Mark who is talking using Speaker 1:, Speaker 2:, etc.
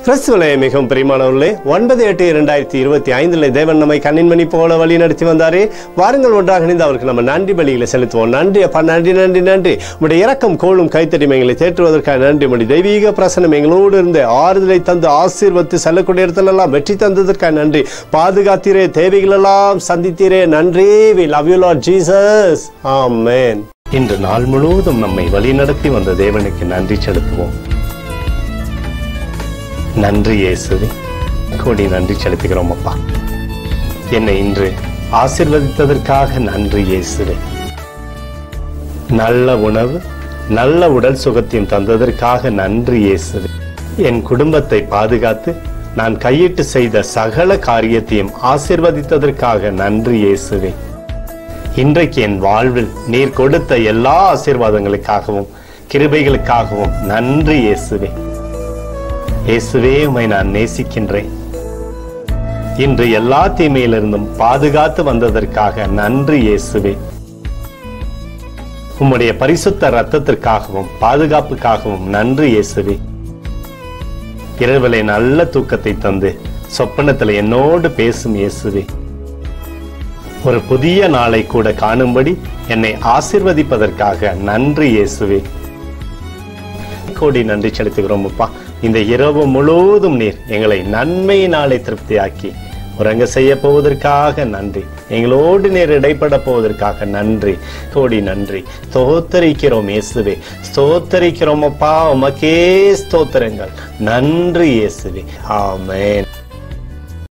Speaker 1: கிறிஸ்துவிலே மிகவும் பிரியமானவர்களே, 9/8/2025 தேவன் நம்மை கண்ணின்மணி போல வழி நடத்தி வந்தாரே. வாருங்கள் ஒன்றாக இணைந்து அவருக்கு நம்ம நன்றி பலிகளை செலுத்துவோம். நன்றி அப்பா, நன்றி நன்றி நன்றி. உடைய இரக்கம் கோளும் கைத்தடி எங்களை தேற்றுவதற்காக நன்றி. உடைய தெய்வீக பிரசனம் எங்களோடு இருந்து ஆறுதலை தந்து ஆசீர்வத்து செல்லக்கூடிய இடத்திலெல்லாம் வெற்றி தந்ததற்காக நன்றி. பாதுகாத்தீரே, தேவைகள் எல்லாம் சந்தித்தீரே, நன்றி. We love you Lord Jesus. Amen. இன்று நாள் முழுவதும் நம்மை வழி நடத்தி வந்த தேவனுக்கு நன்றி செலுத்துவோம். நன்றி இயேசுவே, கோடி நன்றி செலுத்துகிறோம் அப்பா. என்னை இன்று ஆசீர்வதித்ததற்காக நன்றி இயேசுவே. நல்ல உணவு, நல்ல உடல் சுகத்தையும் தந்ததற்காக நன்றி இயேசுவே. என் குடும்பத்தை பாதுகாத்து நான் கையிட்டு செய்த சகல காரியத்தையும் ஆசீர்வதித்ததற்காக நன்றி இயேசுவே. இன்றைக்கு என் வாழ்வில் நீர் கொடுத்த எல்லா ஆசீர்வாதங்களுக்காகவும் கிருபைகளுக்காகவும் நன்றி இயேசுவே. இயேசுவே, உம்மை நான் நேசிக்கின்றேன். இன்று எல்லா தீமையிலிருந்தும் பாதுகாத்து வந்ததற்காக நன்றி இயேசுவே. உம்முடைய பரிசுத்த இரத்தத்திற்காகவும் பாதுகாப்புக்காகவும் நன்றி இயேசுவே. இரவிலே நல்ல தூக்கத்தை தந்து சொப்பனத்தில் என்னோடு பேசும் இயேசுவே. ஒரு புதிய நாளை கூட காணும்படி என்னை ஆசீர்வதிப்பதற்காக நன்றி இயேசுவே. கோடி நன்றி செலுத்துகிறோம் அப்பா. இந்த இரவு முழுவதும் நீர் எங்களை நன்மையினாலே திருப்தியாக்கி உறங்க செய்ய போவதற்காக நன்றி. எங்களோடு நீர் இடைப்பட போவதற்காக நன்றி. கோடி நன்றி. ஸ்தோத்தரிக்கிறோம் இயேசுவே, ஸ்தோத்தரிக்கிறோம் அப்பா. உமக்கே ஸ்தோத்திரங்கள். நன்றி இயேசுவே. ஆமென்.